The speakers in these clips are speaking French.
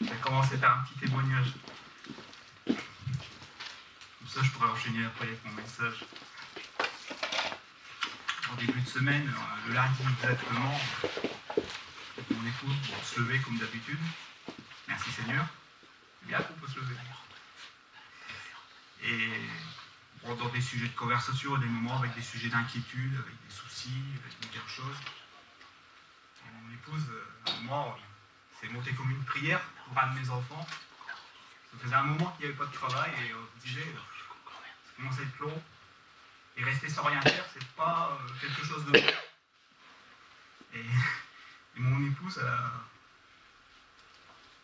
Je vais commencer par un petit témoignage. Comme ça, je pourrais enchaîner après avec mon message. En début de semaine, le lundi exactement, mon épouse pour se lever comme d'habitude. Merci Seigneur. C'est bien qu'on peut se lever. Et dans des sujets de conversation, des moments avec des sujets d'inquiétude, avec des soucis, avec diverses choses. Et mon épouse, à un moment, s'est montée comme une prière pour un de mes enfants. Ça faisait un moment qu'il n'y avait pas de travail et on se disait, ça commençait à être long. Et rester sans rien faire, c'est pas quelque chose de bon. Et mon épouse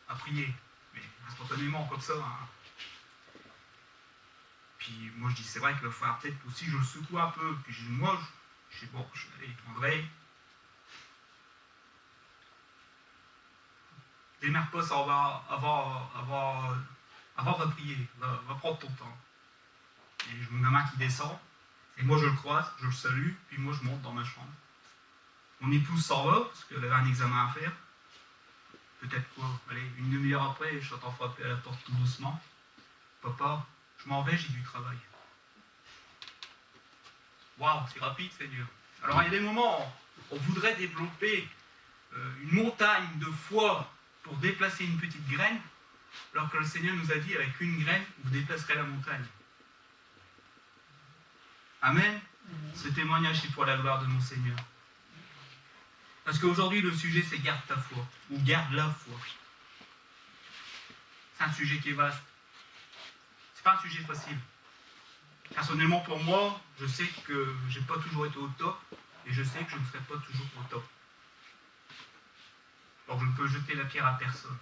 a prié, mais instantanément comme ça. Hein. Puis moi je dis, c'est vrai que le frère, peut-être aussi je le secoue un peu. Puis moi, je dis, bon, allez, André, démerde pas, ça va avoir à prier, va prendre ton temps. Et j'ai mon gamin qui descend, et moi je le croise, je le salue, puis moi je monte dans ma chambre. Mon épouse s'en va, parce qu'elle avait un examen à faire. Peut-être quoi, allez, une demi-heure après, je t'entends frapper à la porte tout doucement. Papa, je m'en vais, j'ai du travail. Waouh, c'est rapide, Seigneur. Alors il y a des moments où on voudrait développer une montagne de foi pour déplacer une petite graine, alors que le Seigneur nous a dit, avec une graine, vous déplacerez la montagne. Amen. Ce témoignage, c'est pour la gloire de mon Seigneur. Parce qu'aujourd'hui, le sujet, c'est garde ta foi, ou garde la foi. C'est un sujet qui est vaste. C'est pas un sujet facile. Personnellement, pour moi, je sais que je n'ai pas toujours été au top, et je sais que je ne serai pas toujours au top. Alors je ne peux jeter la pierre à personne.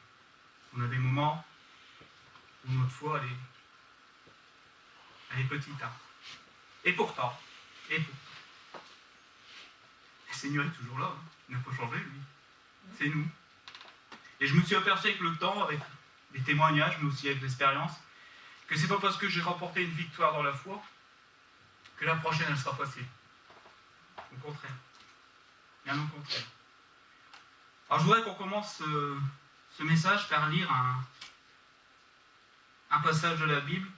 On a des moments où notre foi, elle est petite. Hein. Et pourtant, le Seigneur est toujours là. Hein. Il n'a pas changé, lui. C'est nous. Et je me suis aperçu avec le temps, avec des témoignages, mais aussi avec l'expérience, que c'est pas parce que j'ai remporté une victoire dans la foi que la prochaine, elle sera facile. Au contraire. Bien au contraire. Alors je voudrais qu'on commence ce message par lire un passage de la Bible,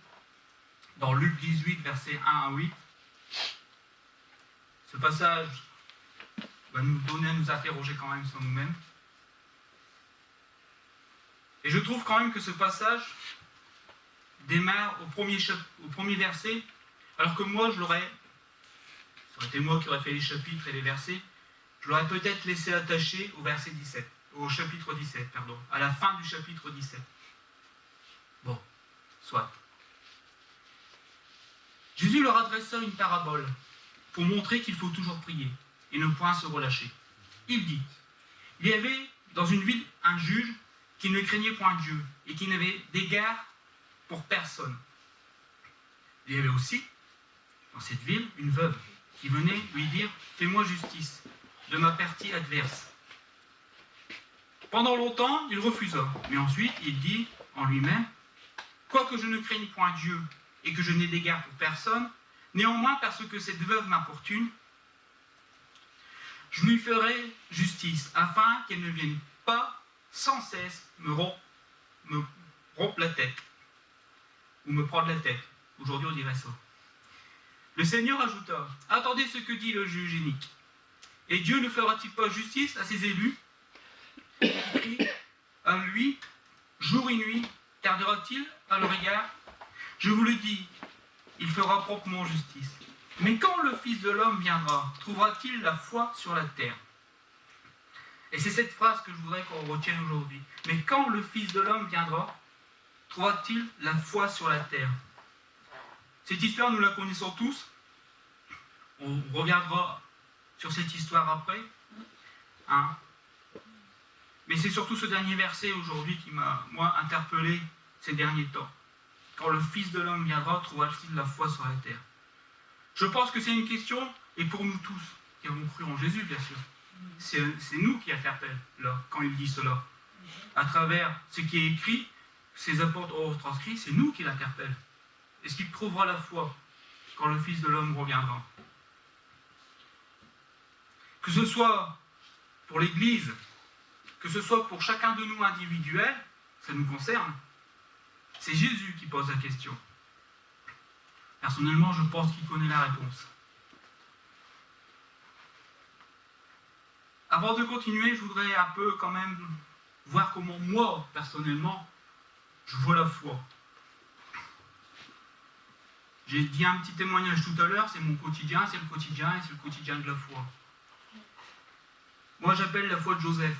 dans Luc 18, versets 1 à 8. Ce passage va nous donner à nous interroger quand même sur nous-mêmes. Et je trouve quand même que ce passage démarre au premier verset, alors que moi, ça aurait été moi qui aurais fait les chapitres et les versets, je l'aurais peut-être laissé attaché au chapitre 17, à la fin du chapitre 17. Bon, soit. Jésus leur adressa une parabole pour montrer qu'il faut toujours prier et ne point se relâcher. Il dit, il y avait dans une ville un juge qui ne craignait point Dieu et qui n'avait d'égard pour personne. Il y avait aussi, dans cette ville, une veuve qui venait lui dire « Fais-moi justice de ma partie adverse. » Pendant longtemps, il refusa, mais ensuite il dit en lui-même « Quoique je ne craigne point Dieu et que je n'ai d'égard pour personne, néanmoins parce que cette veuve m'importune, je lui ferai justice, afin qu'elle ne vienne pas sans cesse me rompre la tête, ou me prendre la tête. » Aujourd'hui, on dirait ça. Le Seigneur ajouta, « Attendez ce que dit le juge inique. Et Dieu ne fera-t-il pas justice à ses élus? Et à lui, jour et nuit, tardera-t-il à leur égard? Je vous le dis, il fera promptement justice. Mais quand le Fils de l'homme viendra, trouvera-t-il la foi sur la terre ?» Et c'est cette phrase que je voudrais qu'on retienne aujourd'hui. Mais quand le Fils de l'homme viendra, trouvera-t-il la foi sur la terre? Cette histoire, nous la connaissons tous. On reviendra sur cette histoire après. Hein? Mais c'est surtout ce dernier verset aujourd'hui qui m'a, moi, interpellé ces derniers temps. Quand le Fils de l'homme viendra, trouvera-t-il la foi sur la terre? Je pense que c'est une question, et pour nous tous, qui avons cru en Jésus, bien sûr, c'est nous qui interpelle, là, quand il dit cela. À travers ce qui est écrit, ces apôtres ont transcrit, c'est nous qui l'interpelle. Est-ce qu'il trouvera la foi quand le Fils de l'homme reviendra? Que ce soit pour l'Église, que ce soit pour chacun de nous individuels, ça nous concerne. C'est Jésus qui pose la question. Personnellement, je pense qu'il connaît la réponse. Avant de continuer, je voudrais un peu quand même voir comment moi, personnellement, je vois la foi. J'ai dit un petit témoignage tout à l'heure, c'est mon quotidien, c'est le quotidien et c'est le quotidien de la foi. Moi, j'appelle la foi de Joseph,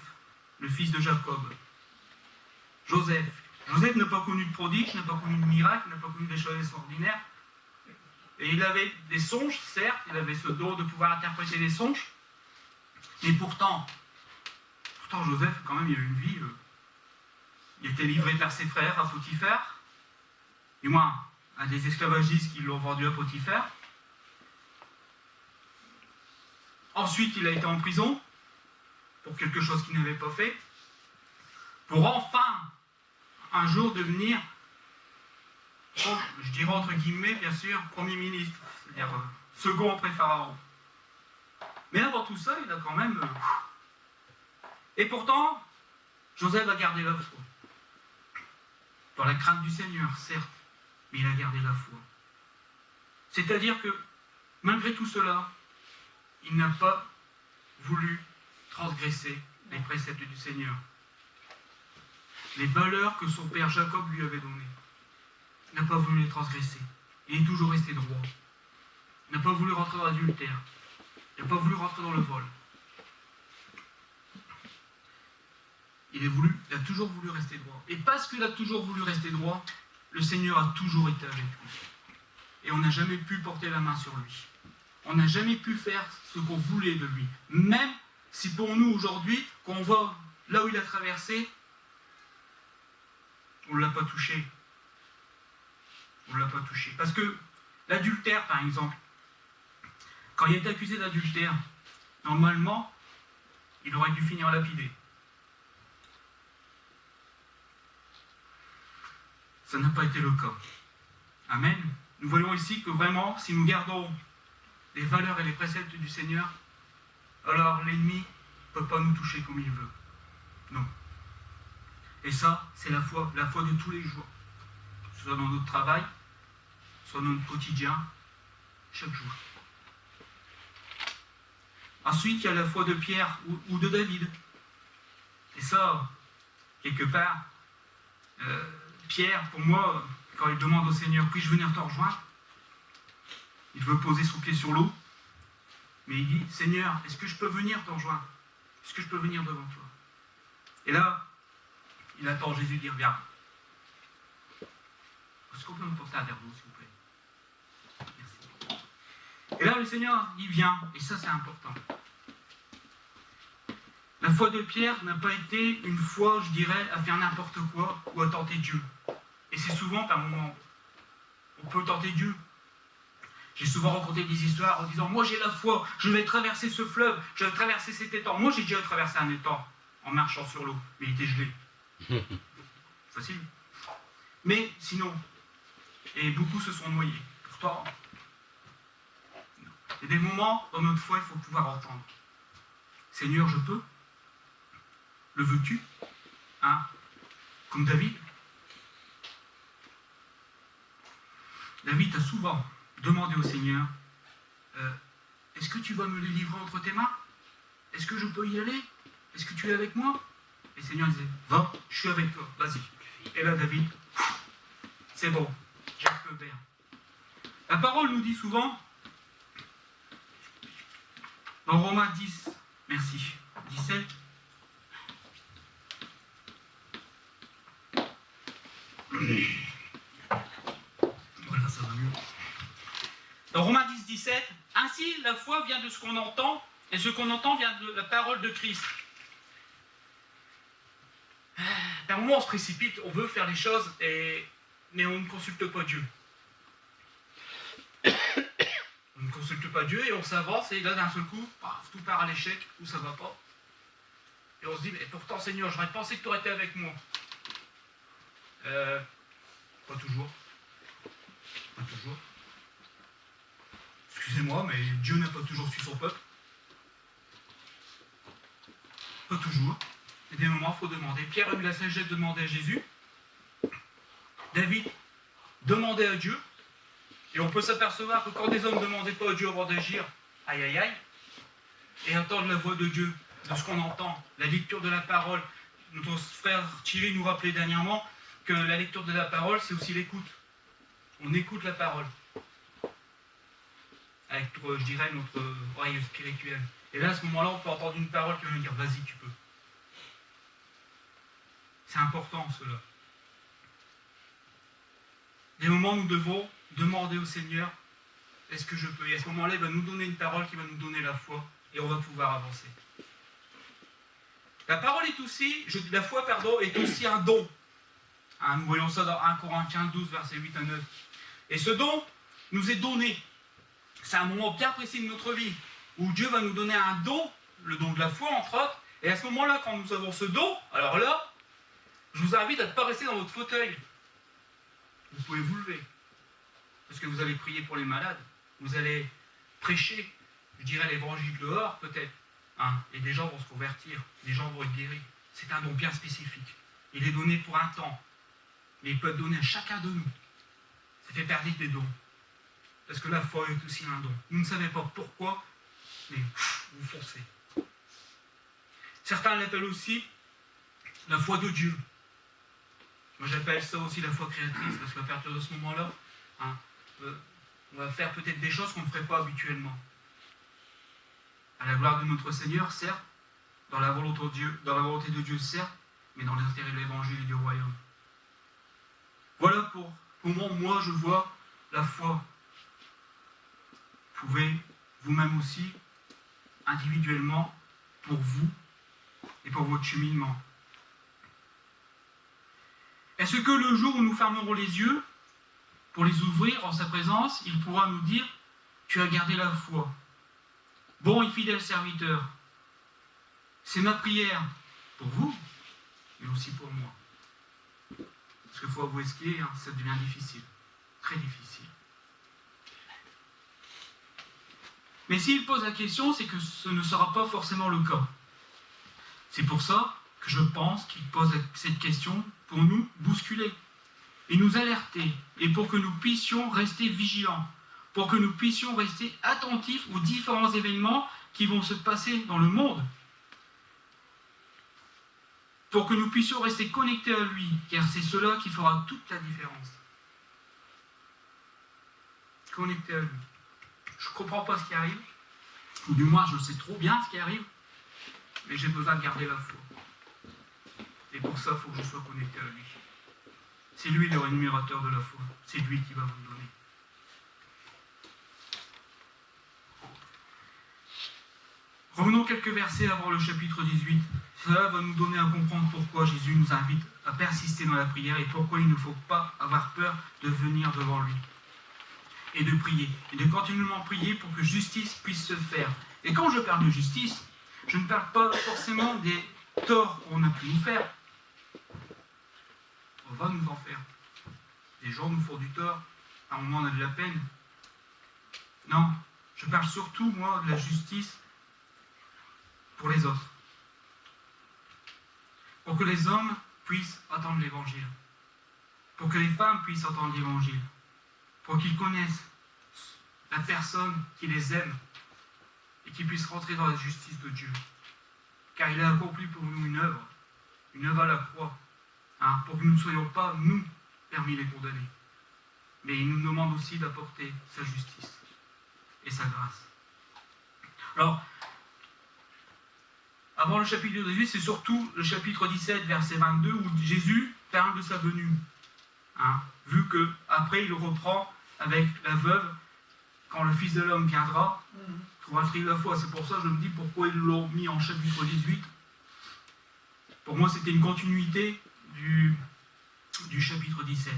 le fils de Jacob. Joseph n'a pas connu de prodige, n'a pas connu de miracle, n'a pas connu des choses extraordinaires. Et il avait des songes, certes, il avait ce don de pouvoir interpréter des songes, mais pourtant Joseph, quand même, il a eu une vie. Il était livré par ses frères à Potiphar, du moins à des esclavagistes qui l'ont vendu à Potiphar. Ensuite, il a été en prison pour quelque chose qu'il n'avait pas fait, pour enfin, un jour, devenir, je dirais entre guillemets, bien sûr, Premier ministre, c'est-à-dire second après Pharaon. Mais avant tout ça, il a quand même... Et pourtant, Joseph a gardé la foi. Dans la crainte du Seigneur, certes, mais il a gardé la foi. C'est-à-dire que, malgré tout cela, il n'a pas voulu transgresser les préceptes du Seigneur. Les valeurs que son père Jacob lui avait données. Il n'a pas voulu les transgresser. Il est toujours resté droit. Il n'a pas voulu rentrer dans l'adultère. Il n'a pas voulu rentrer dans le vol. Il a toujours voulu rester droit. Et parce qu'il a toujours voulu rester droit, le Seigneur a toujours été avec lui. Et on n'a jamais pu porter la main sur lui. On n'a jamais pu faire ce qu'on voulait de lui. Même si pour nous aujourd'hui, quand on voit là où il a traversé, on ne l'a pas touché. On ne l'a pas touché. Parce que l'adultère, par exemple, quand il a été accusé d'adultère, normalement, il aurait dû finir lapidé. Ça n'a pas été le cas. Amen. Nous voyons ici que vraiment, si nous gardons les valeurs et les préceptes du Seigneur, alors l'ennemi ne peut pas nous toucher comme il veut. Non. Et ça, c'est la foi de tous les jours. Soit dans notre travail, soit dans notre quotidien, chaque jour. Ensuite, il y a la foi de Pierre ou de David. Et ça, quelque part, Pierre, pour moi, quand il demande au Seigneur, puis-je venir te rejoindre? Il veut poser son pied sur l'eau, mais il dit, Seigneur, est-ce que je peux venir te rejoindre? Est-ce que je peux venir devant toi? Et là, il attend Jésus dire, viens. Est-ce qu'on peut me porter un verre d'eau, s'il vous plaît? Merci. Et là, le Seigneur, il vient, et ça, c'est important. La foi de Pierre n'a pas été une foi, je dirais, à faire n'importe quoi ou à tenter Dieu. Et c'est souvent par moments, on peut tenter Dieu. J'ai souvent rencontré des histoires en disant, moi j'ai la foi, je vais traverser ce fleuve, je vais traverser cet étang. Moi j'ai déjà traversé un étang en marchant sur l'eau, mais il était gelé. Facile. Mais sinon, et beaucoup se sont noyés. Pourtant, il y a des moments dans notre foi, il faut pouvoir entendre. Seigneur, je peux? Le veux-tu? Hein? Comme David. David a souvent demandé au Seigneur, est-ce que tu vas me les livrer entre tes mains? Est-ce que je peux y aller? Est-ce que tu es avec moi? Et le Seigneur disait, va, je suis avec toi, vas-y. Et là, David, c'est bon, j'ai le feu vert. La parole nous dit souvent, dans Romains 10, merci, 17, voilà, ça va mieux. Dans Romains 10, 17, ainsi la foi vient de ce qu'on entend, et ce qu'on entend vient de la parole de Christ. Par moment, on se précipite, on veut faire les choses, mais on ne consulte pas Dieu. On ne consulte pas Dieu et on s'avance, et là d'un seul coup, tout part à l'échec, ou ça va pas. Et on se dit, mais pourtant Seigneur, j'aurais pensé que tu aurais été avec moi. Pas toujours. Pas toujours. Excusez-moi, mais Dieu n'a pas toujours su son peuple. Pas toujours. Il y a des moments, il faut demander. Pierre a eu la sagesse de demander à Jésus. David demandait à Dieu, et on peut s'apercevoir que quand des hommes ne demandaient pas à Dieu avant d'agir, aïe aïe aïe, et entendre la voix de Dieu, de ce qu'on entend, la lecture de la parole. Notre frère Thierry nous rappelait dernièrement que la lecture de la parole, c'est aussi l'écoute. On écoute la parole. Avec, je dirais, notre oreille spirituelle. Et là, à ce moment-là, on peut entendre une parole qui va nous dire, vas-y, tu peux. C'est important, cela. Des moments où nous devons demander au Seigneur, est-ce que je peux? Et à ce moment-là, il va nous donner une parole qui va nous donner la foi, et on va pouvoir avancer. La parole est aussi, la foi, est aussi un don. Hein, nous voyons ça dans 1 Corinthiens 12, versets 8 à 9. Et ce don nous est donné. C'est un moment bien précis de notre vie, où Dieu va nous donner un don, le don de la foi, entre autres. Et à ce moment-là, quand nous avons ce don, alors là, je vous invite à ne pas rester dans votre fauteuil. Vous pouvez vous lever. Parce que vous allez prier pour les malades. Vous allez prêcher, je dirais, l'évangile dehors, peut-être. Hein, et des gens vont se convertir. Des gens vont être guéris. C'est un don bien spécifique. Il est donné pour un temps. Mais il peut être donné à chacun de nous. Ça fait partie des dons. Parce que la foi est aussi un don. Vous ne savez pas pourquoi, mais vous foncez. Certains l'appellent aussi la foi de Dieu. Moi, j'appelle ça aussi la foi créatrice, parce qu'à partir de ce moment-là, hein, on va faire peut-être des choses qu'on ne ferait pas habituellement. À la gloire de notre Seigneur, certes, dans la volonté de Dieu, certes, mais dans l'intérêt de l'Évangile et du royaume. Voilà pour comment moi je vois la foi. Vous pouvez vous-même aussi, individuellement, pour vous et pour votre cheminement. Est-ce que le jour où nous fermerons les yeux, pour les ouvrir en sa présence, il pourra nous dire « Tu as gardé la foi. Bon et fidèle serviteur. » C'est ma prière pour vous, mais aussi pour moi. Parce qu'il faut avouer ce qui est, ça devient difficile. Très difficile. Mais s'il pose la question, c'est que ce ne sera pas forcément le cas. C'est pour ça que je pense qu'il pose cette question pour nous bousculer et nous alerter, et pour que nous puissions rester vigilants, pour que nous puissions rester attentifs aux différents événements qui vont se passer dans le monde, pour que nous puissions rester connectés à lui, car c'est cela qui fera toute la différence. Connectés à lui. Je ne comprends pas ce qui arrive, ou du moins je sais trop bien ce qui arrive, mais j'ai besoin de garder la foi. Et pour ça, il faut que je sois connecté à lui. C'est lui le rémunérateur de la foi. C'est lui qui va vous le donner. Revenons quelques versets avant le chapitre 18. Cela va nous donner à comprendre pourquoi Jésus nous invite à persister dans la prière et pourquoi il ne faut pas avoir peur de venir devant lui. Et de prier. Et de continuellement prier pour que justice puisse se faire. Et quand je parle de justice, je ne parle pas forcément des torts qu'on a pu nous faire. On va nous en faire. Les gens nous font du tort. À un moment, on a de la peine. Non, je parle surtout, moi, de la justice pour les autres. Pour que les hommes puissent entendre l'Évangile. Pour que les femmes puissent entendre l'Évangile. Pour qu'ils connaissent la personne qui les aime et qu'ils puissent rentrer dans la justice de Dieu. Car il a accompli pour nous une œuvre à la croix, pour que nous ne soyons pas, nous, parmi les condamnés. Mais il nous demande aussi d'apporter sa justice et sa grâce. Alors, avant le chapitre 18, c'est surtout le chapitre 17, verset 22, où Jésus parle de sa venue. Vu qu'après, il reprend avec la veuve, quand le Fils de l'homme viendra, trouvera le fruit de la foi. C'est pour ça que je me dis pourquoi ils l'ont mis en chapitre 18. Pour moi, c'était une continuité du chapitre 17.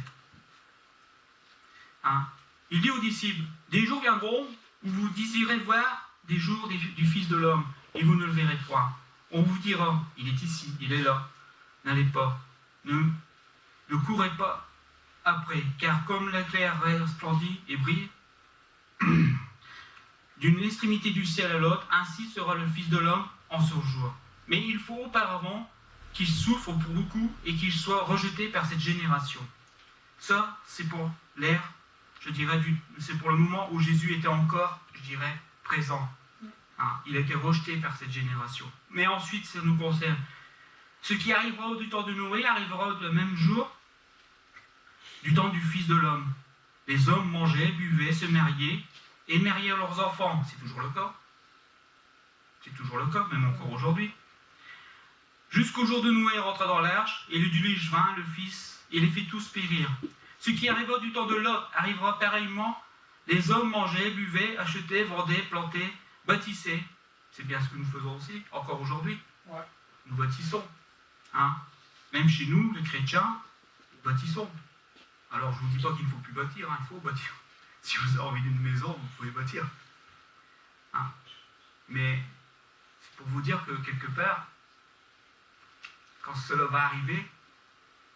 Il dit aux disciples, des jours viendront où vous désirez voir des jours du Fils de l'homme, et vous ne le verrez point. On vous dira, il est ici, il est là. N'allez pas. Ne courez pas après, car comme l'éclair resplendit et brille, d'une extrémité du ciel à l'autre, ainsi sera le Fils de l'homme en ce jour. Mais il faut auparavant qu'il souffre pour beaucoup et qu'il soit rejeté par cette génération. Ça, c'est pour l'ère, je dirais, c'est pour le moment où Jésus était encore, je dirais, présent. Hein, il a été rejeté par cette génération. Mais ensuite, ça nous concerne. Ce qui arrivera du temps de Noé arrivera le même jour du temps du Fils de l'homme. Les hommes mangeaient, buvaient, se mariaient et mariaient leurs enfants. C'est toujours le cas. C'est toujours le cas, même encore aujourd'hui. Jusqu'au jour de Noé rentra dans l'arche, et le déluge vint, le Fils, et les fit tous périr. Ce qui arriva du temps de Lot arrivera pareillement. Les hommes mangeaient, buvaient, achetaient, vendaient, plantaient, bâtissaient. C'est bien ce que nous faisons aussi, encore aujourd'hui. Ouais. Nous bâtissons. Hein? Même chez nous, les chrétiens, nous bâtissons. Alors je ne vous dis pas qu'il ne faut plus bâtir, hein, il faut bâtir. Si vous avez envie d'une maison, vous pouvez bâtir. Hein? Mais c'est pour vous dire que quelque part, quand cela va arriver,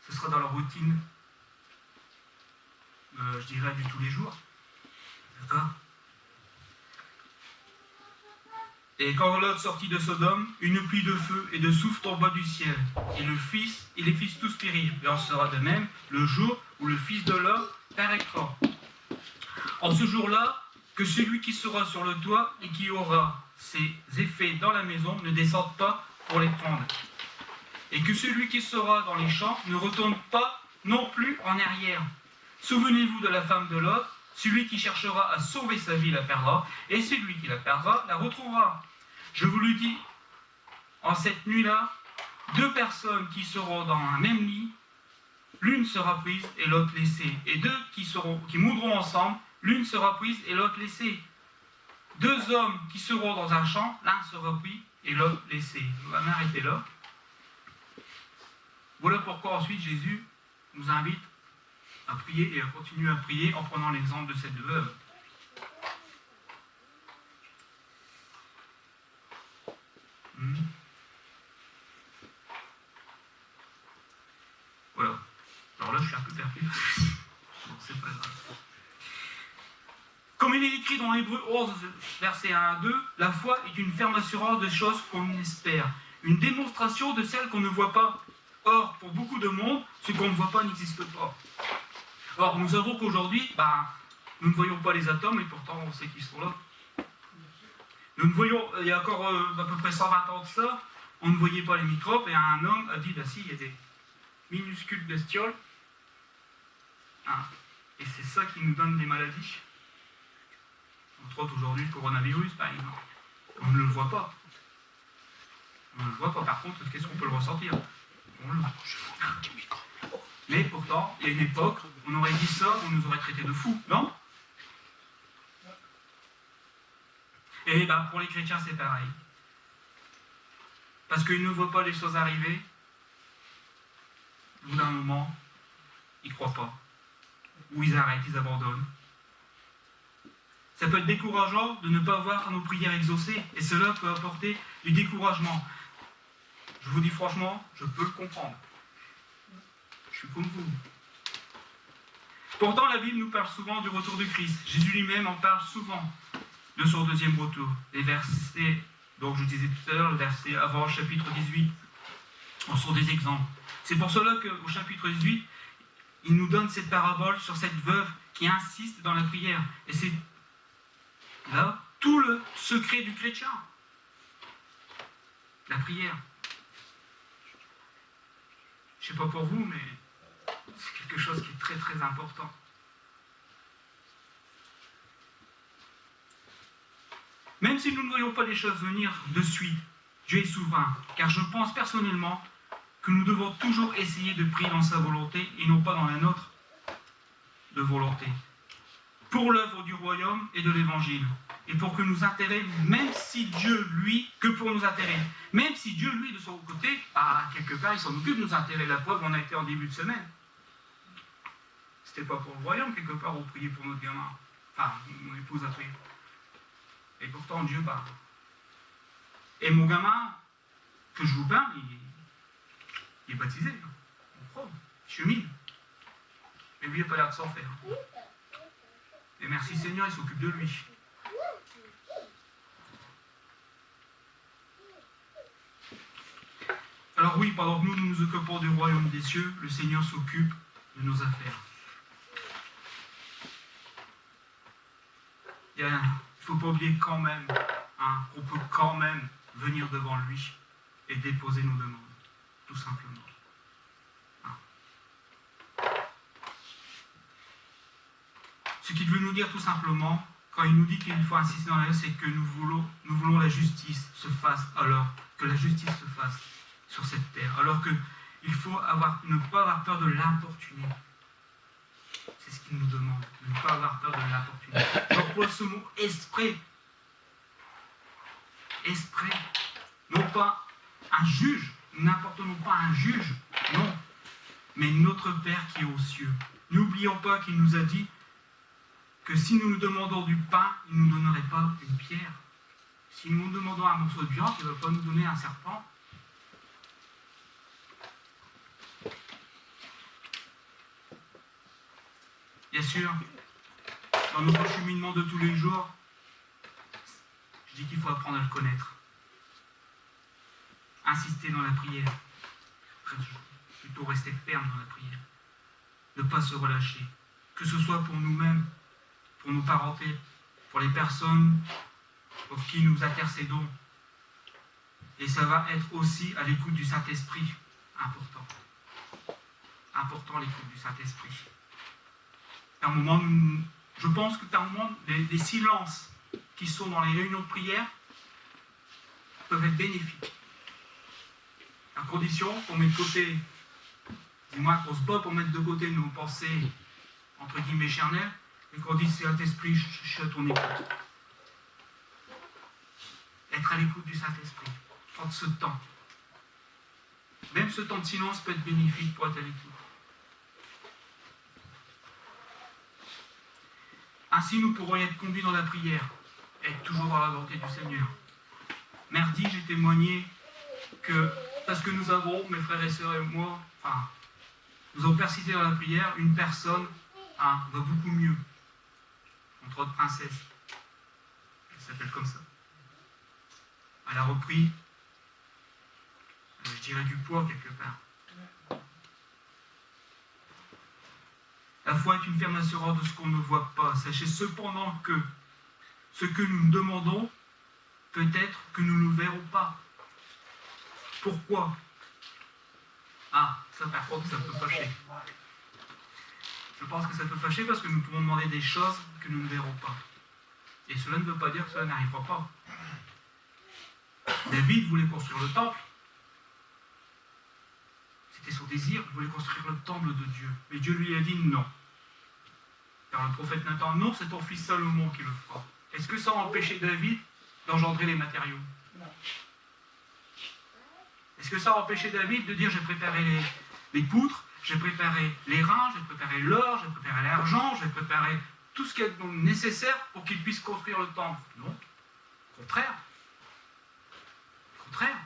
ce sera dans la routine, je dirais, du tous les jours. D'accord? Et quand Lot sortit de Sodome, une pluie de feu et de souffle tomba du ciel, et les fils tous périrent. Et en sera de même le jour où le Fils de l'homme paraîtra. En ce jour-là, que celui qui sera sur le toit et qui aura ses effets dans la maison ne descende pas pour les prendre. Et que celui qui sera dans les champs ne retourne pas non plus en arrière. Souvenez-vous de la femme de Lot. Celui qui cherchera à sauver sa vie la perdra, et celui qui la perdra la retrouvera. Je vous le dis, en cette nuit-là, 2 personnes qui seront dans un même lit, l'une sera prise et l'autre laissée. Et 2 qui mourront ensemble, l'une sera prise et l'autre laissée. 2 hommes qui seront dans un champ, l'un sera pris et l'autre laissé. On va m'arrêter là. Voilà pourquoi ensuite Jésus nous invite à prier et à continuer à prier en prenant l'exemple de cette veuve. Voilà. Alors là, je suis un peu perdu. Bon, c'est pas grave. Comme il est écrit dans Hébreux 11, versets 1 à 2, la foi est une ferme assurance de choses qu'on espère, une démonstration de celles qu'on ne voit pas. Or, pour beaucoup de monde, ce qu'on ne voit pas n'existe pas. Or, nous savons qu'aujourd'hui, nous ne voyons pas les atomes, et pourtant on sait qu'ils sont là. Nous ne voyons, il y a encore à peu près 120 ans de ça, on ne voyait pas les microbes, et un homme a dit, si, il y a des minuscules bestioles, hein, et c'est ça qui nous donne des maladies. Entre autres, aujourd'hui, le coronavirus, par exemple. On ne le voit pas. On ne le voit pas. Par contre, qu'est-ce qu'on peut le ressentir? On le voit. Mais pourtant, il y a une époque, on aurait dit ça, on nous aurait traité de fous, non? Et pour les chrétiens, c'est pareil. Parce qu'ils ne voient pas les choses arriver, au bout d'un moment, ils ne croient pas. Ou ils arrêtent, ils abandonnent. Ça peut être décourageant de ne pas voir nos prières exaucées, et cela peut apporter du découragement. Je vous dis franchement, je peux le comprendre. Je suis comme vous. Pourtant, la Bible nous parle souvent du retour de Christ. Jésus lui-même en parle souvent de son deuxième retour. Les versets, donc je disais tout à l'heure, le verset avant le chapitre 18, en sont des exemples. C'est pour cela qu'au chapitre 18, il nous donne cette parabole sur cette veuve qui insiste dans la prière. Et c'est là tout le secret du chrétien. La prière. Je ne sais pas pour vous, mais c'est quelque chose qui est très très important. Même si nous ne voyons pas les choses venir de suite, Dieu est souverain, car je pense personnellement que nous devons toujours essayer de prier dans sa volonté et non pas dans la nôtre de volonté, pour l'œuvre du royaume et de l'évangile, et pour que nous intérêts, même si Dieu, lui, que pour nous intérêts, même si Dieu, lui, de son côté, quelque part, il s'en occupe de nous intérêts. La preuve, on a été en début de semaine. C'était pas pour le royaume, quelque part, on priait pour notre gamin. Enfin, mon épouse a prié. Et pourtant, Dieu parle. Et mon gamin, que je vous parle, il est baptisé. On croit. Je suis humile. Mais lui, il n'a pas l'air de s'en faire. Et merci Seigneur, il s'occupe de lui. Alors oui, pendant que nous nous occupons du royaume des cieux, le Seigneur s'occupe de nos affaires. il ne faut pas oublier quand même qu'on peut quand même venir devant lui et déposer nos demandes, tout simplement. Ce qu'il veut nous dire tout simplement, quand il nous dit qu'il faut insister dans la c'est que nous voulons la justice se fasse, alors que la justice se fasse sur cette terre, alors qu'il faut ne pas avoir peur de l'importuner. C'est ce qu'il nous demande, de ne pas avoir peur de l'importuner. J'emploie ce mot esprit. Esprit. Non pas un juge, nous n'apportons pas un juge, non, mais notre Père qui est aux cieux. N'oublions pas qu'il nous a dit que si nous nous demandons du pain, il ne nous donnerait pas une pierre. Si nous nous demandons un morceau de viande, il ne va pas nous donner un serpent. Bien sûr, dans notre cheminement de tous les jours, je dis qu'il faut apprendre à le connaître. Insister dans la prière. Plutôt rester ferme dans la prière. Ne pas se relâcher. Que ce soit pour nous-mêmes, pour nos parentés, pour les personnes pour qui nous intercédons. Et ça va être aussi à l'écoute du Saint-Esprit. Important. Important l'écoute du Saint-Esprit. Par moment, je pense que par moment, les silences qui sont dans les réunions de prière peuvent être bénéfiques. À condition qu'on mette de côté, du moins qu'on se bat pour mettre de côté nos pensées, entre guillemets, charnelles, et qu'on dise Saint-Esprit, je suis à ton écoute. Être à l'écoute du Saint-Esprit. Prendre ce temps. Même ce temps de silence peut être bénéfique pour être à l'écoute. Ainsi, nous pourrons être conduits dans la prière, être toujours dans la volonté du Seigneur. Mardi, j'ai témoigné que, parce que nous avons, mes frères et sœurs et moi, nous avons persisté dans la prière, une personne va beaucoup mieux. Entre autres princesse. Elle s'appelle comme ça. Elle a repris, je dirais, du poids quelque part. La foi est une ferme assurance de ce qu'on ne voit pas. Sachez cependant que ce que nous demandons, peut-être que nous ne le verrons pas. Pourquoi ? Ça par contre, ça peut fâcher. Je pense que ça peut fâcher parce que nous pouvons demander des choses que nous ne verrons pas. Et cela ne veut pas dire que cela n'arrivera pas. David voulait construire le temple. C'était son désir, il voulait construire le temple de Dieu. Mais Dieu lui a dit non. Car le prophète Nathan, non, c'est ton fils Salomon qui le fera. Est-ce que ça a empêché David d'engendrer les matériaux ? Non. Est-ce que ça a empêché David de dire j'ai préparé les poutres, j'ai préparé les reins, j'ai préparé l'or, j'ai préparé l'argent, j'ai préparé tout ce qui est nécessaire pour qu'il puisse construire le temple ? Non. Au contraire. Au contraire.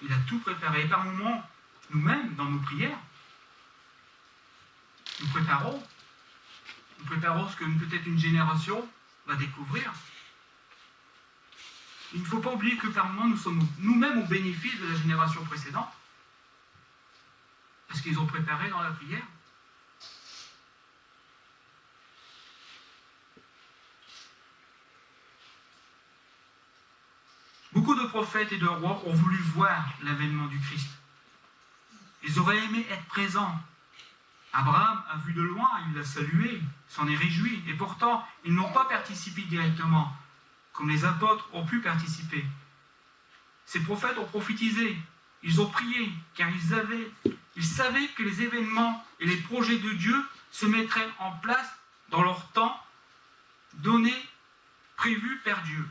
Il a tout préparé. Et par moments, nous-mêmes, dans nos prières, nous préparons ce que peut-être une génération va découvrir. Il ne faut pas oublier que par moments, nous sommes nous-mêmes au bénéfice de la génération précédente, parce qu'ils ont préparé dans la prière. Beaucoup de prophètes et de rois ont voulu voir l'avènement du Christ. Ils auraient aimé être présents. Abraham a vu de loin, il l'a salué, s'en est réjoui, et pourtant, ils n'ont pas participé directement, comme les apôtres ont pu participer. Ces prophètes ont prophétisé, ils ont prié, car ils savaient que les événements et les projets de Dieu se mettraient en place dans leur temps donné, prévu par Dieu.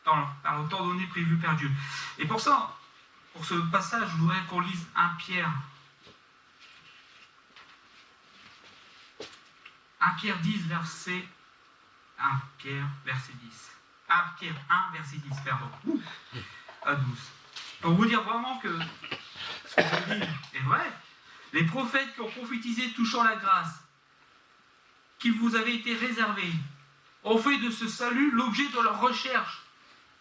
Par le temps donné prévu par Dieu. Et pour ça, pour ce passage, je voudrais qu'on lise 1 Pierre. 1 Pierre 10, verset 1 Pierre, verset 10. 1 Pierre 1, verset 10, pardon. À 12. Pour vous dire vraiment que ce que je dis est vrai, les prophètes qui ont prophétisé touchant la grâce qui vous avait été réservée ont fait de ce salut l'objet de leur recherche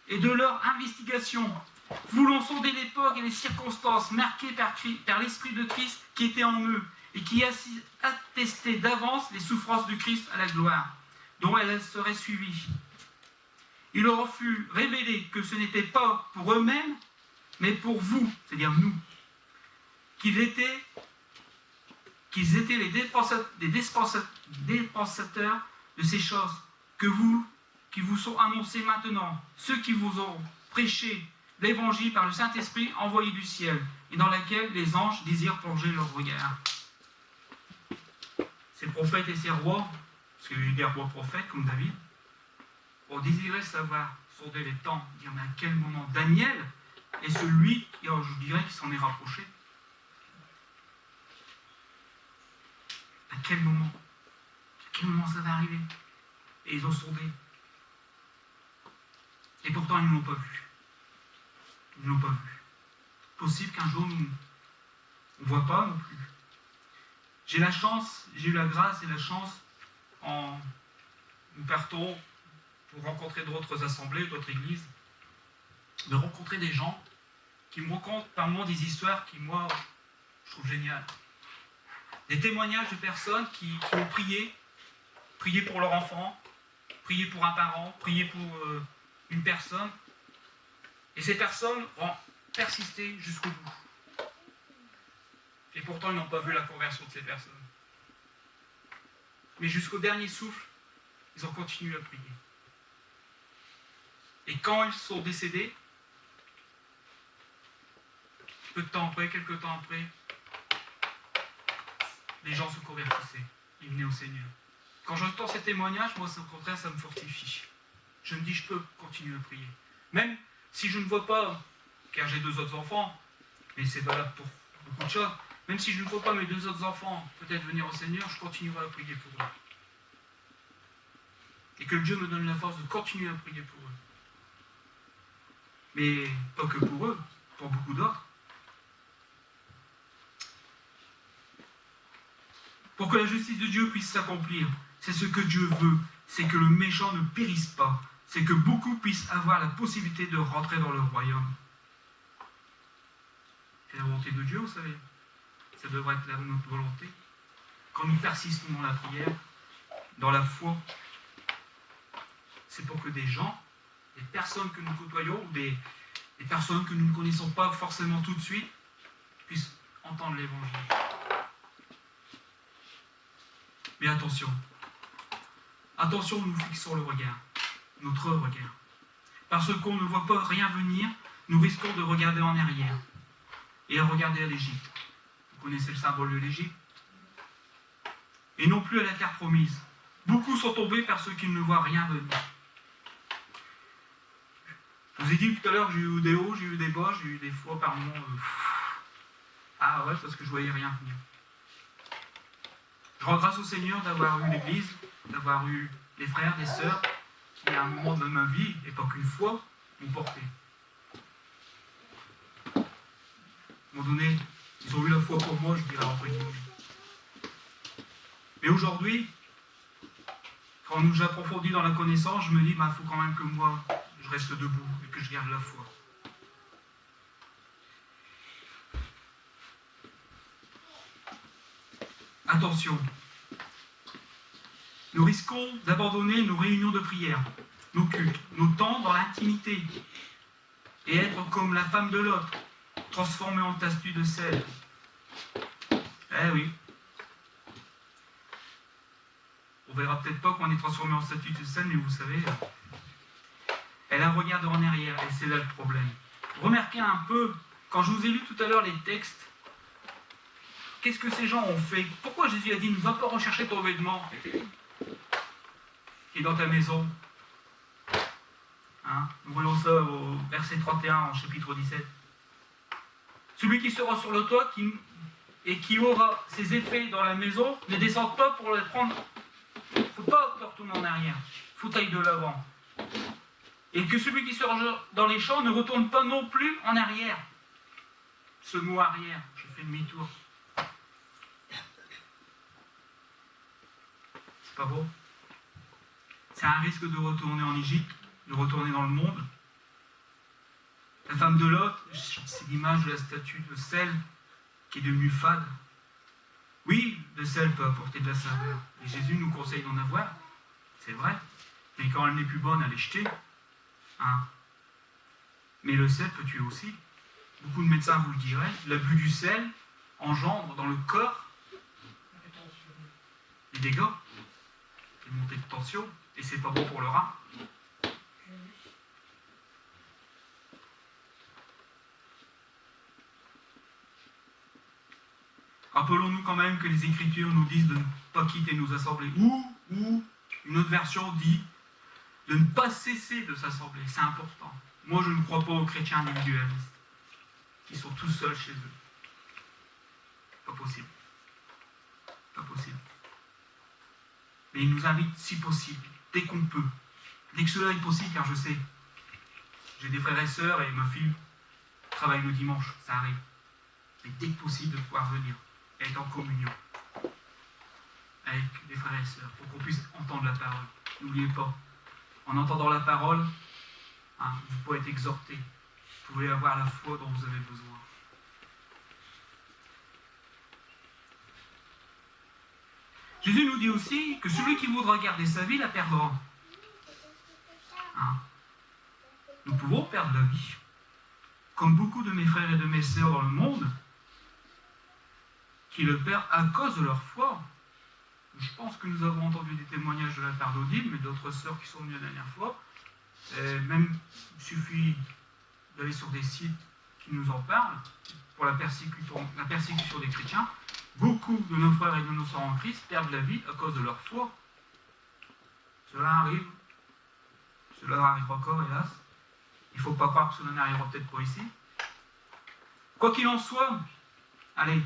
et de leur investigation, voulant sonder l'époque et les circonstances marquées par l'Esprit de Christ qui était en eux et qui attestait d'avance les souffrances du Christ à la gloire. dont elle serait suivie. Il leur fut révélé que ce n'était pas pour eux-mêmes, mais pour vous, c'est-à-dire nous, qu'ils étaient les dépensateurs de ces choses qui vous sont annoncées maintenant, ceux qui vous ont prêché l'évangile par le Saint-Esprit envoyé du ciel, et dans laquelle les anges désirent plonger leur regard. Ces prophètes et ces rois, parce qu'il y a eu des rois prophètes comme David, ont désiré savoir, sonder les temps, dire mais à quel moment Daniel est celui, et je dirais, qui s'en est rapproché. À quel moment ça va arriver? Et ils ont sondé. Et pourtant, ils ne l'ont pas vu. Ils ne l'ont pas vu. Possible qu'un jour, nous ne voit pas non plus. J'ai eu la grâce et la chance, en nous partons pour rencontrer d'autres assemblées, d'autres églises, de rencontrer des gens qui me racontent par moments des histoires qui, moi, je trouve géniales. Des témoignages de personnes qui ont prié pour leur enfant, prié pour un parent, prié pour une personne. Et ces personnes ont persisté jusqu'au bout. Et pourtant, ils n'ont pas vu la conversion de ces personnes. Mais jusqu'au dernier souffle, ils ont continué à prier. Et quand ils sont décédés, quelques temps après, les gens se convertissaient. Ils venaient au Seigneur. Quand j'entends ces témoignages, moi, au contraire, ça me fortifie. Je me dis, je peux continuer à prier. Même si je ne vois pas, car j'ai 2 autres enfants, mais c'est valable pour beaucoup de choses, même si je ne vois pas mes 2 autres enfants peut-être venir au Seigneur, je continuerai à prier pour eux. Et que Dieu me donne la force de continuer à prier pour eux. Mais pas que pour eux, pour beaucoup d'autres. Pour que la justice de Dieu puisse s'accomplir, c'est ce que Dieu veut, c'est que le méchant ne périsse pas, c'est que beaucoup puissent avoir la possibilité de rentrer dans le royaume. C'est la volonté de Dieu, vous savez. Ça devrait être notre volonté. Quand nous persistons dans la prière, dans la foi, c'est pour que des gens, des personnes que nous côtoyons, ou des personnes que nous ne connaissons pas forcément tout de suite, puissent entendre l'évangile. Mais attention, nous fixons le regard, notre regard. Parce qu'on ne voit pas rien venir, nous risquons de regarder en arrière et à regarder à l'Égypte. Vous connaissez le symbole de l'Égypte? Et non plus à la terre promise. Beaucoup sont tombés par ceux qui ne voient rien venir. Je vous ai dit tout à l'heure, j'ai eu des hauts, j'ai eu des bas, j'ai eu des fois par moments... Ah ouais, parce que je ne voyais rien venir. Je rends grâce au Seigneur d'avoir eu l'Église, d'avoir eu des frères, des sœurs, qui à un moment de ma vie, et pas qu'une fois, m'ont porté. À un moment donné, ils ont eu la foi pour moi, je dirais entre guillemets. Mais aujourd'hui, quand nous approfondis dans la connaissance, je me dis, il faut quand même que moi, je reste debout et que je garde la foi. Attention, nous risquons d'abandonner nos réunions de prière, nos cultes, nos temps dans l'intimité, et être comme la femme de Lot, transformée en statue de sel. Eh oui. On verra peut-être pas qu'on est transformé en statue de sel, mais vous savez, elle a regardé en arrière, et c'est là le problème. Remarquez un peu, quand je vous ai lu tout à l'heure les textes, qu'est-ce que ces gens ont fait? Pourquoi Jésus a dit, ne va pas rechercher ton vêtement qui est dans ta maison? Nous voyons ça au verset 31 en chapitre 17. Celui qui sera sur le toit et qui aura ses effets dans la maison ne descend pas pour les prendre. Il ne faut pas retourner en arrière. Il faut aller de l'avant. Et que celui qui sera dans les champs ne retourne pas non plus en arrière. Ce mot arrière, je fais demi-tour. C'est pas beau? C'est un risque de retourner en Égypte, de retourner dans le monde. La femme de Lot, c'est l'image de la statue de sel qui est devenue fade. Oui, le sel peut apporter de la saveur. Et Jésus nous conseille d'en avoir. c'est vrai, mais quand elle n'est plus bonne, elle est jetée. Hein. Mais le sel peut tuer aussi. Beaucoup de médecins vous le diraient. L'abus du sel engendre dans le corps des dégâts, des montées de tension, et c'est pas bon pour le rein. Rappelons-nous quand même que les Écritures nous disent de ne pas quitter nos assemblées. Ou une autre version dit de ne pas cesser de s'assembler. C'est important. Moi, je ne crois pas aux chrétiens individualistes qui sont tous seuls chez eux. Pas possible. Pas possible. Mais il nous invite, si possible, dès qu'on peut, dès que cela est possible, car je sais, j'ai des frères et sœurs et ma fille travaille le dimanche, ça arrive. Mais dès que possible, de pouvoir venir, être en communion avec des frères et sœurs, pour qu'on puisse entendre la parole. N'oubliez pas, en entendant la parole, vous pouvez être exhorté, vous pouvez avoir la foi dont vous avez besoin. Jésus nous dit aussi que celui qui voudra garder sa vie la perdra. Nous pouvons perdre la vie. Comme beaucoup de mes frères et de mes sœurs dans le monde, qui le perdent à cause de leur foi. Je pense que nous avons entendu des témoignages de la part d'Odile, mais d'autres sœurs qui sont venues la dernière fois. Même, il suffit d'aller sur des sites qui nous en parlent, pour la persécution des chrétiens. Beaucoup de nos frères et de nos sœurs en Christ perdent la vie à cause de leur foi. Cela arrive. Cela arrive encore, hélas. Il ne faut pas croire que cela n'arrivera peut-être pas ici. Quoi qu'il en soit, allez,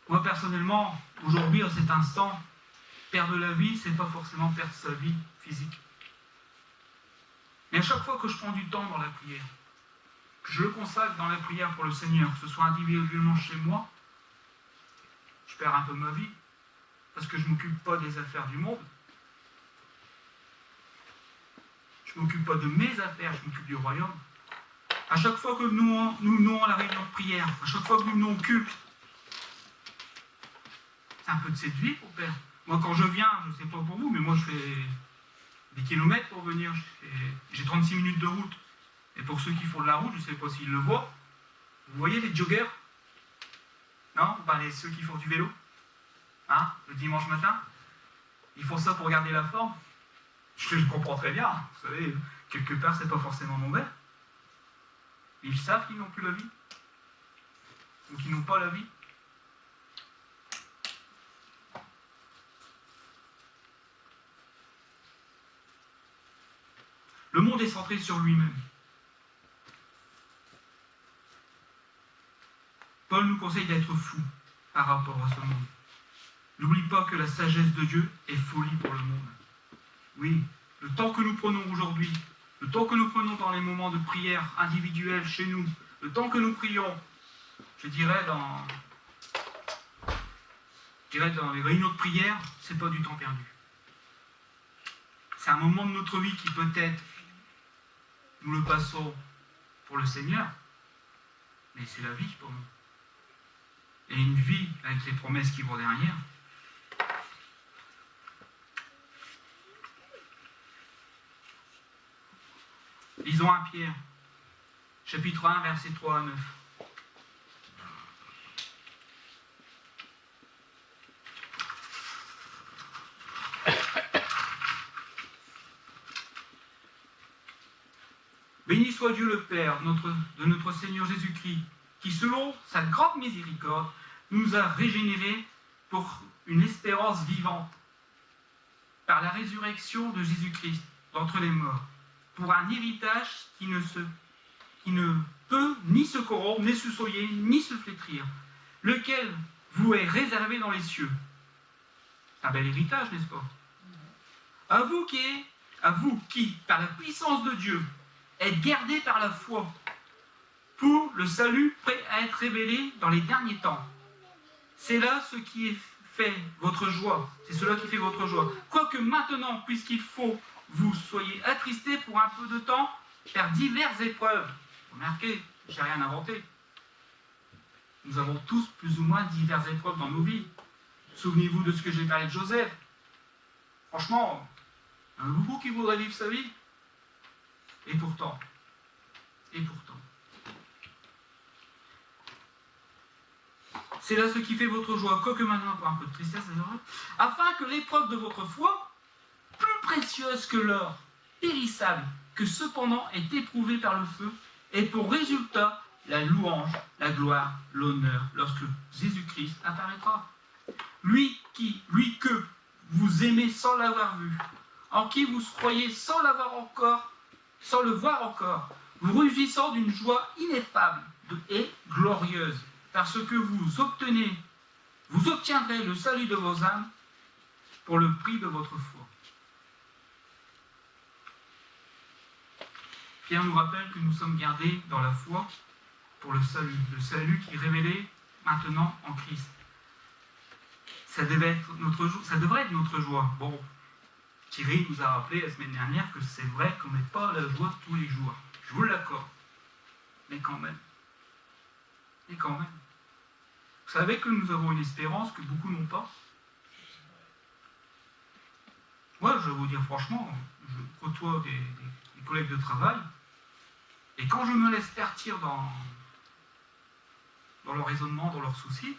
moi personnellement, aujourd'hui, à cet instant, perdre la vie, c'est pas forcément perdre sa vie physique. Mais à chaque fois que je prends du temps dans la prière, que je le consacre dans la prière pour le Seigneur, que ce soit individuellement chez moi, je perds un peu ma vie, parce que je ne m'occupe pas des affaires du monde. Je ne m'occupe pas de mes affaires, je m'occupe du royaume. À chaque fois que nous venons à la réunion de prière, à chaque fois que nous venons au culte, c'est un peu de cette vie pour perdre. Moi, quand je viens, je ne sais pas pour vous, mais moi, je fais des kilomètres pour venir. J'ai 36 minutes de route. Et pour ceux qui font de la route, je ne sais pas s'ils le voient, vous voyez les joggers? Non? Ceux qui font du vélo, le dimanche matin, ils font ça pour garder la forme. Je comprends très bien. Vous savez, quelque part, c'est pas forcément mauvais. Ils savent qu'ils n'ont plus la vie. Ou qu'ils n'ont pas la vie. Le monde est centré sur lui-même. Paul nous conseille d'être fous par rapport à ce monde. N'oublie pas que la sagesse de Dieu est folie pour le monde. Oui, le temps que nous prenons aujourd'hui, le temps que nous prenons dans les moments de prière individuels chez nous, le temps que nous prions, je dirais dans les réunions de prière, c'est pas du temps perdu. C'est un moment de notre vie qui peut-être nous le passons pour le Seigneur, mais c'est la vie pour nous. Et une vie avec les promesses qui vont derrière. Lisons 1 Pierre, chapitre 1, versets 3 à 9. Béni soit Dieu le Père de notre Seigneur Jésus-Christ, qui selon sa grande miséricorde nous a régénérés pour une espérance vivante, par la résurrection de Jésus-Christ d'entre les morts, pour un héritage qui ne peut ni se corrompre, ni se souiller, ni se flétrir, lequel vous est réservé dans les cieux. C'est un bel héritage, n'est-ce pas? À vous qui, par la puissance de Dieu, êtes gardés par la foi, pour le salut prêt à être révélé dans les derniers temps. C'est là ce qui fait votre joie. C'est cela qui fait votre joie. Quoique maintenant, puisqu'il faut, vous soyez attristés pour un peu de temps par diverses épreuves. Remarquez, je n'ai rien inventé. Nous avons tous plus ou moins diverses épreuves dans nos vies. Souvenez-vous de ce que j'ai parlé de Joseph. Franchement, Il y en a beaucoup qui voudraient vivre sa vie. Et pourtant. C'est là ce qui fait votre joie, quoique maintenant un peu de tristesse, afin que l'épreuve de votre foi, plus précieuse que l'or, périssable, que cependant est éprouvée par le feu, ait pour résultat la louange, la gloire, l'honneur, lorsque Jésus-Christ apparaîtra. Lui que vous aimez sans l'avoir vu, en qui vous croyez sans le voir encore, vous rugissant d'une joie ineffable et glorieuse, parce que vous obtiendrez le salut de vos âmes pour le prix de votre foi. Pierre nous rappelle que nous sommes gardés dans la foi pour le salut qui est révélé maintenant en Christ. Ça devrait être notre joie. Bon, Thierry nous a rappelé la semaine dernière que c'est vrai qu'on n'est pas la joie tous les jours. Je vous l'accorde. Mais quand même. Vous savez que nous avons une espérance que beaucoup n'ont pas. Moi, je vais vous dire franchement, je côtoie des collègues de travail, et quand je me laisse partir dans leur raisonnement, dans leurs soucis,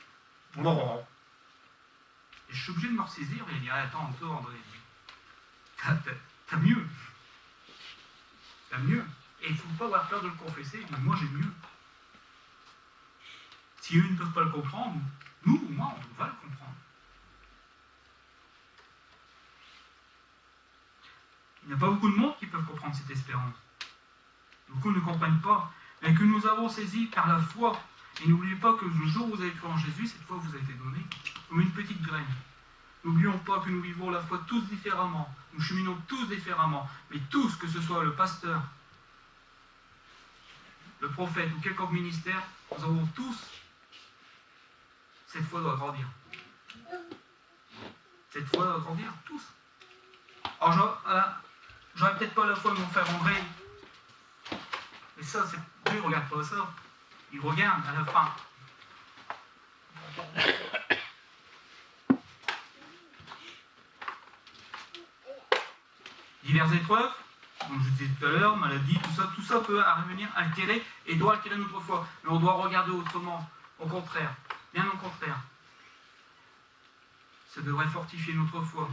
et je suis obligé de me ressaisir et de dire, attends, toi, André, t'as mieux. T'as mieux. Et il ne faut pas avoir peur de le confesser, mais moi j'ai mieux. Si eux ne peuvent pas le comprendre, nous ou moi, on va le comprendre. Il n'y a pas beaucoup de monde qui peuvent comprendre cette espérance. Beaucoup ne comprennent pas, mais que nous avons saisi par la foi. Et n'oubliez pas que le jour où vous avez cru en Jésus, cette foi vous a été donnée comme une petite graine. N'oublions pas que nous vivons la foi tous différemment, nous cheminons tous différemment, mais tous, que ce soit le pasteur, le prophète ou quelconque ministère, nous avons tous, cette foi doit grandir. Cette foi doit grandir, tous. Alors, j'aurais peut-être pas la foi de mon frère André, mais ça, Dieu ne regarde pas ça. Il regarde à la fin. Diverses épreuves, comme je disais tout à l'heure, maladie, tout ça peut venir altérer et doit altérer notre foi. Mais on doit regarder autrement, au contraire, bien au contraire. Ça devrait fortifier notre foi.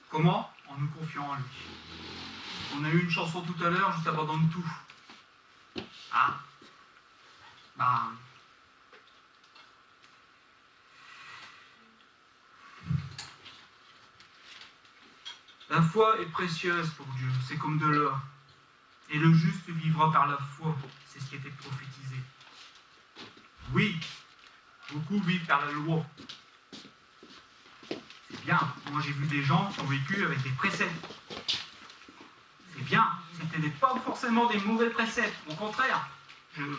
Comment ? En nous confiant en lui. On a eu une chanson tout à l'heure, je t'abandonne tout. Ah, la foi est précieuse pour Dieu, c'est comme de l'or. Et le juste vivra par la foi, c'est ce qui a été prophétisé. Oui, beaucoup vivent par la loi. C'est bien, moi j'ai vu des gens qui ont vécu avec des préceptes. C'est bien, c'était pas forcément des mauvais préceptes, au contraire. Je ne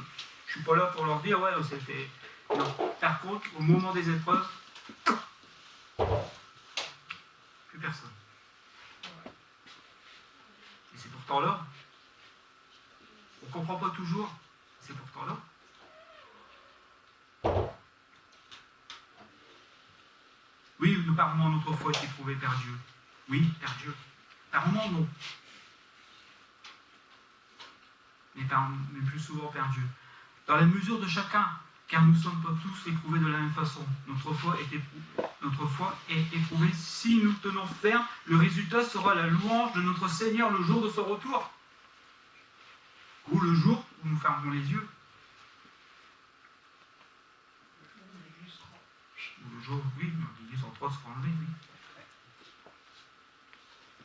suis pas là pour leur dire, ouais, c'était... Non. Par contre, au moment des épreuves, plus personne. Et c'est pourtant là. On ne comprend pas toujours, c'est pourtant là. Oui, nous par moments notre foi est éprouvée par Dieu. Oui, par Dieu. Par moments, non. Mais plus souvent par Dieu. Dans la mesure de chacun, car nous ne sommes pas tous éprouvés de la même façon. Notre foi est éprouvée. Si nous tenons ferme, le résultat sera la louange de notre Seigneur le jour de son retour. Ou le jour où nous fermerons les yeux. Ou le jour, oui, l'Église en 3 sera enlevée, oui.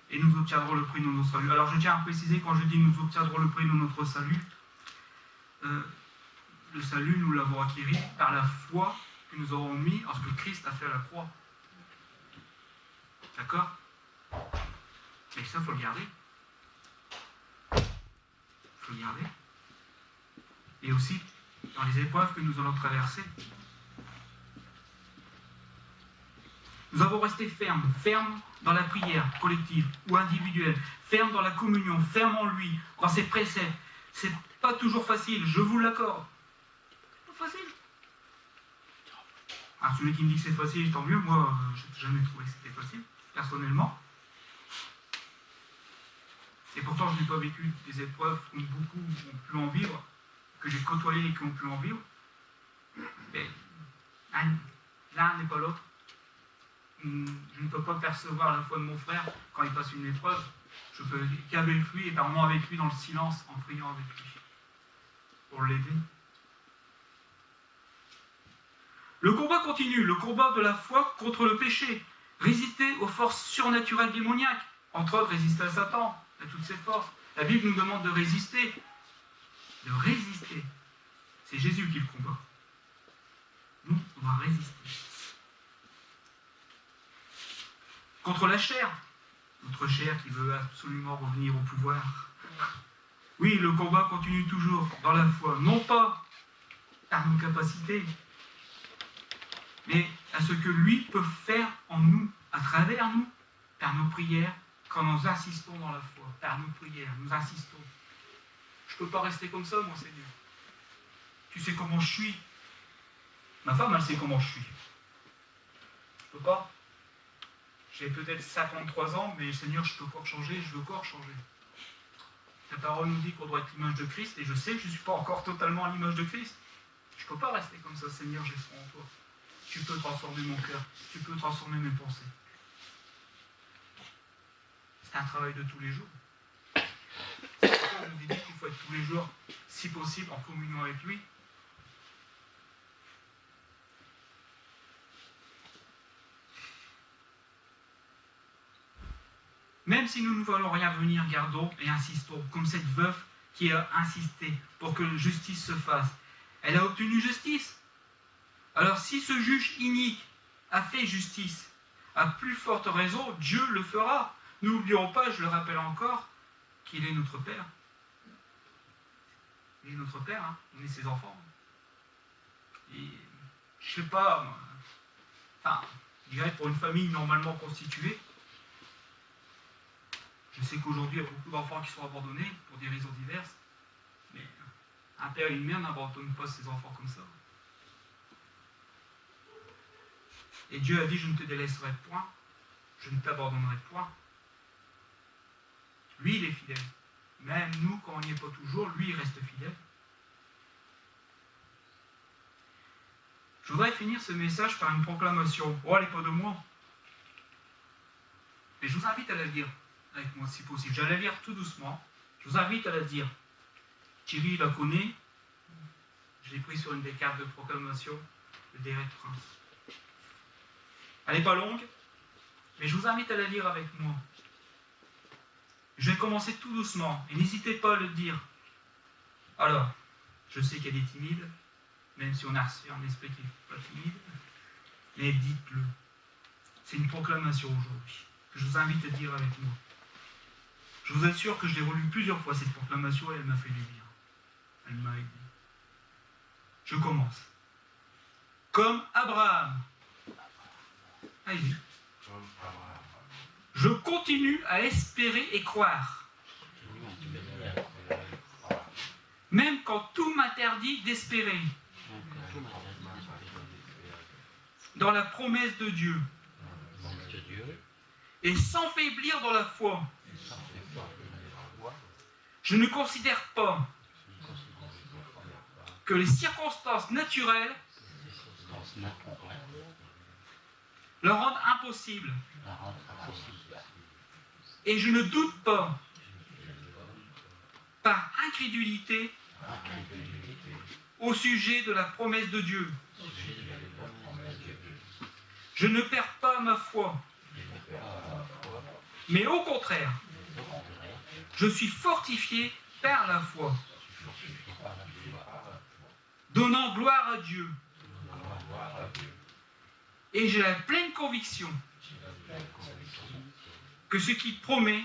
Et nous obtiendrons le prix de notre salut. Alors je tiens à préciser, quand je dis nous obtiendrons le prix de notre salut, le salut, nous l'avons acquis par la foi que nous aurons mis en ce que Christ a fait à la croix. D'accord ? Mais ça, il faut le garder. Il faut le garder. Et aussi, dans les épreuves que nous allons traverser, nous avons resté fermes dans la prière collective ou individuelle, fermes dans la communion, fermes en lui, dans ses préceptes. C'est pas toujours facile, je vous l'accorde. Pas facile. Ah, celui qui me dit que c'est facile, tant mieux. Moi, je n'ai jamais trouvé que c'était facile, personnellement. pourtant je n'ai pas vécu des épreuves comme beaucoup ont pu en vivre, que j'ai côtoyé et qui ont pu en vivre. Mais l'un n'est pas l'autre. Je ne peux pas percevoir la foi de mon frère quand il passe une épreuve. Je peux qu'avec lui et par moment avec lui dans le silence, en priant avec lui, pour l'aider. Le combat continue, le combat de la foi contre le péché. Résister aux forces surnaturelles démoniaques, entre autres résister à Satan, à toutes ses forces. La Bible nous demande de résister. De résister. C'est Jésus qui le combat. Nous, on doit résister. Contre la chair, notre chair qui veut absolument revenir au pouvoir. Oui, le combat continue toujours dans la foi, non pas par nos capacités, mais à ce que lui peut faire en nous, à travers nous, par nos prières, quand nous insistons dans la foi, par nos prières, nous insistons. Je ne peux pas rester comme ça, mon Seigneur. Tu sais comment je suis. Ma femme, elle sait comment je suis. Je ne peux pas. J'ai peut-être 53 ans, mais Seigneur, je peux encore changer, je veux encore changer. Ta parole nous dit qu'on doit être l'image de Christ, et je sais que je ne suis pas encore totalement à l'image de Christ. Je ne peux pas rester comme ça, Seigneur, j'ai foi en toi. Tu peux transformer mon cœur, tu peux transformer mes pensées. C'est un travail de tous les jours. C'est pour ça que je vous ai dit qu'il faut être tous les jours, si possible, en communion avec lui. Même si nous ne voulons rien venir, gardons et insistons, comme cette veuve qui a insisté pour que justice se fasse. Elle a obtenu justice. Alors si ce juge inique a fait justice, à plus forte raison, Dieu le fera. N'oublions pas, je le rappelle encore, qu'il est notre Père. Il est notre Père, hein. On est ses enfants. Et je ne sais pas, je dirais pour une famille normalement constituée, je sais qu'aujourd'hui, il y a beaucoup d'enfants qui sont abandonnés pour des raisons diverses, mais un père et une mère n'abandonnent pas ses enfants comme ça. Et Dieu a dit, je ne te délaisserai point, je ne t'abandonnerai point. Lui, il est fidèle. Même nous, quand on n'y est pas toujours, lui, il reste fidèle. Je voudrais finir ce message par une proclamation. Oh, elle n'est pas de moi. Mais je vous invite à la lire avec moi, si possible. J'allais la lire tout doucement. Je vous invite à la dire. Thierry la connaît. Je l'ai pris sur une des cartes de proclamation, le Déret de Prince. Elle n'est pas longue, mais je vous invite à la lire avec moi. Je vais commencer tout doucement, et n'hésitez pas à le dire. Alors, je sais qu'elle est timide, même si on a reçu un esprit qui n'est pas timide, mais dites-le. C'est une proclamation aujourd'hui, que je vous invite à dire avec moi. Je vous assure que je l'ai relue plusieurs fois, cette proclamation, et elle m'a fait du bien. Elle m'a aidé. Je commence. Comme Abraham. Allez-y. Je continue à espérer et croire. Même quand tout m'interdit d'espérer. Dans la promesse de Dieu. Et sans faiblir dans la foi. Je ne considère pas que les circonstances naturelles le rendent impossible. Et je ne doute pas, par incrédulité, au sujet de la promesse de Dieu. Je ne perds pas ma foi, mais au contraire, je suis fortifié par la foi, donnant gloire à Dieu. Et j'ai la pleine conviction que ce qu'il promet,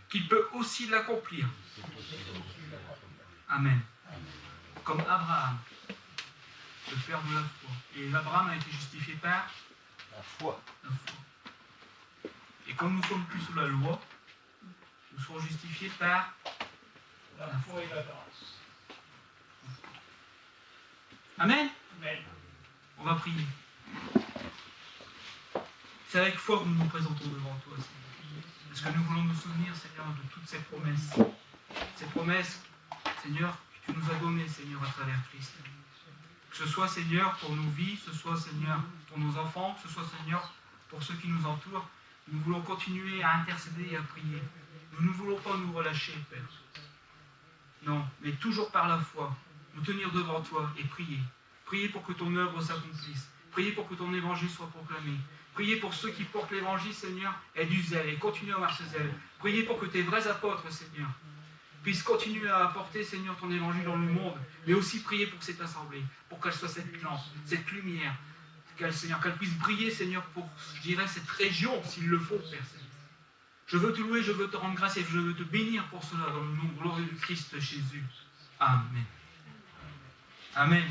qu'il peut aussi l'accomplir. Amen. Comme Abraham, le père de la foi. Et Abraham a été justifié par la foi. Et comme nous ne sommes plus sous la loi, nous serons justifiés par la foi et la grâce. Amen. Amen. On va prier. C'est avec foi que nous nous présentons devant toi, Seigneur. Parce que nous voulons nous souvenir, Seigneur, de toutes ces promesses. Ces promesses, Seigneur, que tu nous as données, Seigneur, à travers Christ. Que ce soit, Seigneur, pour nos vies, que ce soit, Seigneur, pour nos enfants, que ce soit, Seigneur, pour ceux qui nous entourent. Nous voulons continuer à intercéder et à prier. Nous ne voulons pas nous relâcher, Père. Non, mais toujours par la foi, nous tenir devant toi et prier. Prier pour que ton œuvre s'accomplisse. Prier pour que ton évangile soit proclamé. Priez pour ceux qui portent l'évangile, Seigneur, aient du zèle et continuent à avoir ce zèle. Priez pour que tes vrais apôtres, Seigneur, puissent continuer à apporter, Seigneur, ton évangile dans le monde, mais aussi prier pour cette assemblée, pour qu'elle soit cette lampe, cette lumière, Seigneur, qu'elle puisse briller, Seigneur, pour, je dirais, cette région, s'il le faut, Père Seigneur. Je veux te louer, je veux te rendre grâce et je veux te bénir pour cela, dans le nom glorieux de Christ Jésus. Amen. Amen.